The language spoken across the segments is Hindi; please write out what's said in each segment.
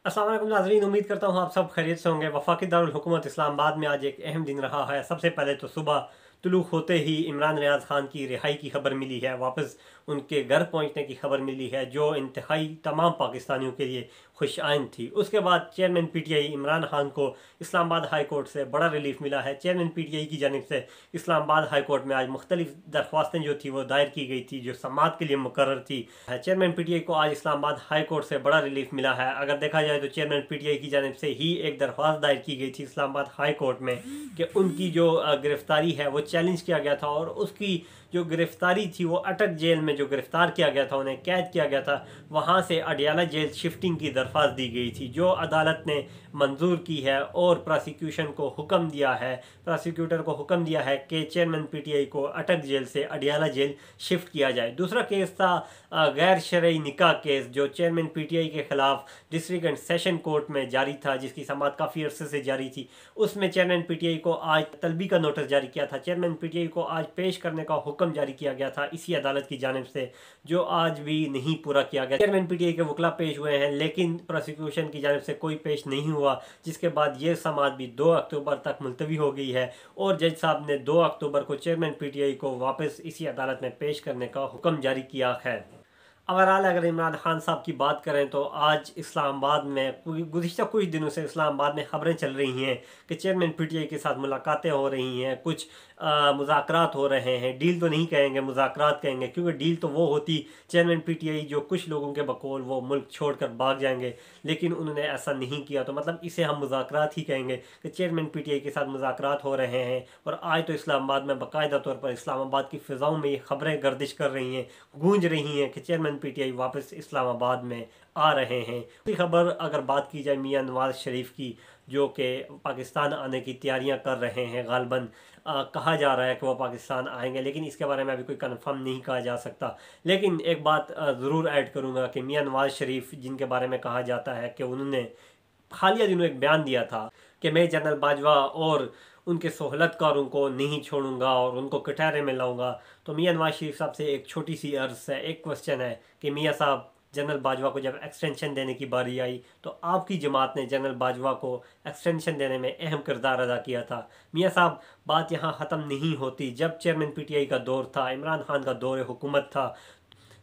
अस्सलाम वालेकुम नाज़रीन, उम्मीद करता हूँ आप सब खैरियत से होंगे। वफाकी दारुल हुकूमत इस्लामाबाद में आज एक अहम दिन रहा है। सबसे पहले तो सुबह तुलूक होते ही इमरान रियाज खान की रिहाई की खबर मिली है, वापस उनके घर पहुंचने की खबर मिली है, जो इंतहाई तमाम पाकिस्तानियों के लिए खुश आइंद थी। उसके बाद चेयरमैन पीटीआई इमरान खान को इस्लामाबाद हाई कोर्ट से बड़ा रिलीफ मिला है। चेयरमैन पीटीआई की जानिब से इस्लामाबाद हाई कोर्ट में आज मुख्तलिफ दरख्वास्तें जो थी वो दायर की गई थी, जो समाअत के लिए मुकर्रर थी। चेयरमैन पीटीआई को आज इस्लामाबाद हाई कोर्ट से बड़ा रिलीफ मिला है। अगर देखा जाए तो चेयरमैन पीटीआई की जानिब से ही एक दरख्वास्त दायर की गई थी इस्लामाबाद हाई कोर्ट में कि उनकी जो गिरफ्तारी है वो चैलेंज किया गया था, और उसकी जो गिरफ्तारी थी वो अटक जेल में जो गिरफ्तार किया गया था, उन्हें कैद किया गया था, वहाँ से अडियाला जेल शिफ्टिंग की दरख्वास्त दी गई थी, जो अदालत ने मंजूर की है। और प्रोसिक्यूशन को हुक्म दिया है, प्रोसिक्यूटर को हुक्म दिया है कि चेयरमैन पीटीआई को अटक जेल से अडियाला जेल शिफ्ट किया जाए। दूसरा केस था गैर शरई निकाह केस, जो चेयरमैन पीटीआई के खिलाफ डिस्ट्रिक्ट एंड सेशन कोर्ट में जारी था, जिसकी समाअत काफ़ी अरसे से जारी थी। उसमें चेयरमैन पीटीआई को आज तलबी का नोटिस जारी किया था। चेयरमैन पीटीआई को आज पेश करने का हुक्म जारी किया गया था इसी अदालत की जानिब से, जो आज भी नहीं पूरा किया गया। चेयरमैन पीटीआई के वकला पेश हुए हैं, लेकिन प्रोसिक्यूशन की जानिब से कोई पेश नहीं हुआ, जिसके बाद ये समाअत भी 2 अक्टूबर तक मुलतवी हो गई है। और जज साहब ने 2 अक्टूबर को चेयरमैन पीटीआई को वापस इसी अदालत में पेश करने का हुक्म जारी किया है। ओवरऑल अगर इमरान खान साहब की बात करें तो आज इस्लामाबाद में गुज़िश्ता कुछ दिनों से इस्लामाबाद में खबरें चल रही हैं कि चेयरमैन पीटीआई के साथ मुलाकातें हो रही हैं, कुछ मुज़ाकरात हो रहे हैं। डील तो नहीं कहेंगे, मुज़ाकरात कहेंगे, क्योंकि डील तो वो होती चेयरमैन पीटीआई जो कुछ लोगों के बकौल वो मुल्क छोड़कर भाग जाएंगे, लेकिन उन्होंने ऐसा नहीं किया, तो मतलब इसे हम मुज़ाकरात ही कहेंगे कि चेयरमैन पीटीआई के साथ मुज़ाकरात हो रहे हैं। और आज तो इस्लामाबाद में बाकायदा तौर पर इस्लामाबाद की फ़िज़ाओं में ये खबरें गर्दिश कर रही हैं, गूंज रही हैं कि चेयरमैन पीटीआई वापस इस्लामाबाद में आ रहे हैं। दूसरी खबर अगर बात की जाए मियां नवाज शरीफ की, जो कि पाकिस्तान आने की तैयारियां कर रहे हैं, गालबन कहा जा रहा है कि वो पाकिस्तान आएंगे, लेकिन इसके बारे में अभी कोई कंफर्म नहीं कहा जा सकता। लेकिन एक बात ज़रूर ऐड करूंगा कि मियां नवाज शरीफ, जिनके बारे में कहा जाता है कि उन्होंने हालिया दिनों एक बयान दिया था कि मैं जनरल बाजवा और उनके सहूलतकारों को नहीं छोड़ूंगा और उनको कटहरे में लाऊंगा, तो मियां नवाज शरीफ साहब से एक छोटी सी अर्ज है, एक क्वेश्चन है कि मियां साहब, जनरल बाजवा को जब एक्सटेंशन देने की बारी आई तो आपकी जमात ने जनरल बाजवा को एक्सटेंशन देने में अहम किरदार अदा किया था। मियां साहब, बात यहाँ ख़त्म नहीं होती। जब चेयरमैन पीटीआई का दौर था, इमरान खान का दौर हुकूमत था,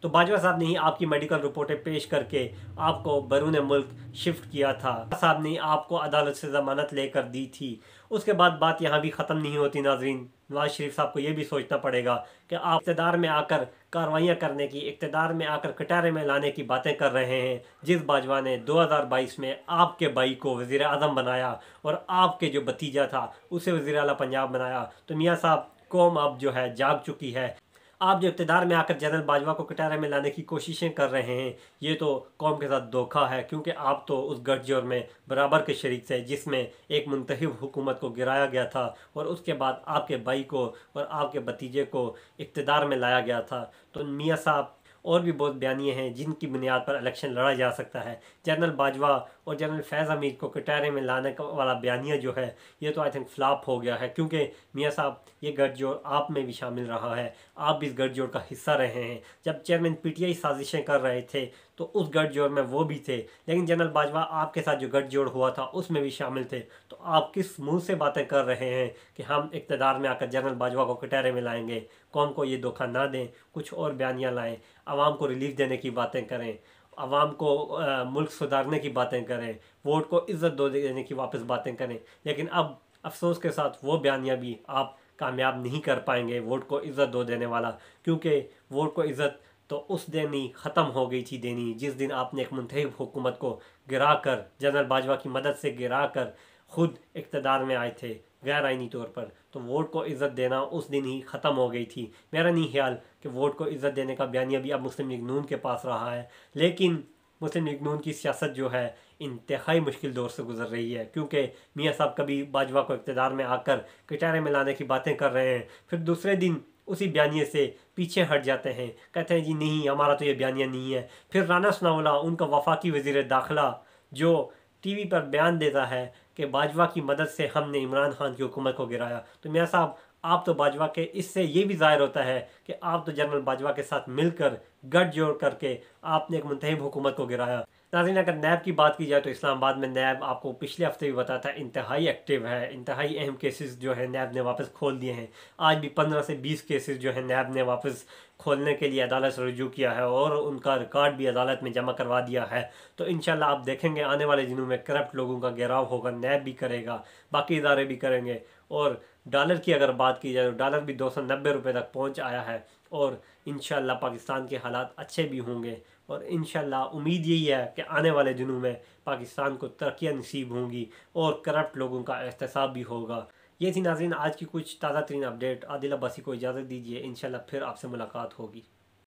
तो बाजवा साहब ने ही आपकी मेडिकल रिपोर्टें पेश करके आपको बैरून मुल्क शिफ्ट किया था। साहब ने आपको अदालत से ज़मानत लेकर दी थी। उसके बाद बात यहाँ भी ख़त्म नहीं होती नाजरीन। नवाज शरीफ साहब को ये भी सोचना पड़ेगा कि आप इक़्तिदार में आकर कार्रवाइयाँ करने की, इक़्तिदार में आकर कटारे में लाने की बातें कर रहे हैं। जिस बाजवा ने 2022 में आपके भाई को वज़ीर आज़म बनाया और आपके जो भतीजा था उसे वज़ीर आला पंजाब बनाया, तो मियाँ साहब, कौम अब जो है जाग चुकी है। आप जो इक़्तिदार में आकर जनरल बाजवा को कटारे में लाने की कोशिशें कर रहे हैं, ये तो कौम के साथ धोखा है, क्योंकि आप तो उस गठजोड़ में बराबर के शरीक थे जिसमें एक मुंतखब हुकूमत को गिराया गया था और उसके बाद आपके भाई को और आपके भतीजे को इक़्तिदार में लाया गया था। तो मियाँ साहब, और भी बहुत बयानियाँ हैं जिनकी बुनियाद पर इलेक्शन लड़ा जा सकता है। जनरल बाजवा और जनरल फैज़ हमीद को कटारे में लाने का वाला बयानिया जो है, ये तो आई थिंक फ्लॉप हो गया है, क्योंकि मियाँ साहब, ये गठजोड़ आप में भी शामिल रहा है, आप भी इस गठजोड़ का हिस्सा रहे हैं। जब चेयरमैन पीटीआई साजिशें कर रहे थे तो उस गठजोड़ में वो भी थे, लेकिन जनरल बाजवा आपके साथ जो गठजोड़ हुआ था उसमें भी शामिल थे। तो आप किस मुंह से बातें कर रहे हैं कि हम इक़्तिदार में आकर जनरल बाजवा को कटारे में लाएंगे? कौम को ये धोखा ना दें, कुछ और बयानियाँ लाएं, आवाम को रिलीफ देने की बातें करें, आवाम को मुल्क सुधारने की बातें करें, वोट को इज़्ज़त देने की वापस बातें करें। लेकिन अब अफसोस के साथ वो बयानियाँ भी आप कामयाब नहीं कर पाएंगे, वोट को इज़्ज़त देने वाला, क्योंकि वोट को इज़्ज़त तो उस दिन ही ख़त्म हो गई थी देनी, जिस दिन आपने एक मुंतखब हुकूमत को गिरा कर, जनरल बाजवा की मदद से गिरा कर ख़ुद इक़्तिदार में आए थे गैर आइनी तौर पर। तो वोट को इज़्ज़त देना उस दिन ही ख़त्म हो गई थी। मेरा नहीं ख्याल कि वोट को इज़्ज़त देने का बयानिया भी अब मुस्लिम लीग नून के पास रहा है, लेकिन मुस्लिम लीग नून की सियासत जो है इंतहाई मुश्किल दौर से गुजर रही है, क्योंकि मियाँ साहब कभी बाजवा को इक़्तिदार में आकर कटारे में लाने की बातें कर रहे हैं, फिर दूसरे दिन उसी बयानिए से पीछे हट जाते हैं, कहते हैं जी नहीं, हमारा तो ये बयानिया नहीं है। फिर राना सनाउल्लाह, उनका वफाकी वज़ीर दाखिला, जो टीवी पर बयान देता है कि बाजवा की मदद से हमने इमरान खान की हुकूमत को गिराया। तो मियाँ साहब, आप तो बाजवा के, इससे ये भी ज़ाहिर होता है कि आप तो जनरल बाजवा के साथ मिलकर गठजोड़ करके आपने एक मुंतखब हुकूमत को गिराया। नाज़रीन, अगर नैब की बात की जाए तो इस्लामाबाद में नैब, आपको पिछले हफ्ते भी बताया था, इंतहाई एक्टिव है। इंतहाई अहम केसेस जो है नैब ने वापस खोल दिए हैं। आज भी 15 से 20 केसेस जो है नैब ने वापस खोलने के लिए अदालत से रुजू किया है और उनका रिकॉर्ड भी अदालत में जमा करवा दिया है। तो इंशाल्लाह आप देखेंगे आने वाले दिनों में करप्ट लोगों का घेराव होगा, नैब भी करेगा, बाकी इदारे भी करेंगे। और डॉलर की अगर बात की जाए तो डॉलर भी 290 रुपये तक पहुँच आया है और इंशाल्लाह पाकिस्तान के हालात अच्छे भी होंगे। और इंशाल्लाह उम्मीद यही है कि आने वाले दिनों में पाकिस्तान को तरक्कियाँ नसीब होंगी और करप्ट लोगों का एहतसाब भी होगा। ये थी नाज़रीन आज की कुछ ताज़ा तरीन अपडेट। आदिल अब्बासी को इजाज़त दीजिए, इंशाल्लाह फिर आपसे मुलाकात होगी।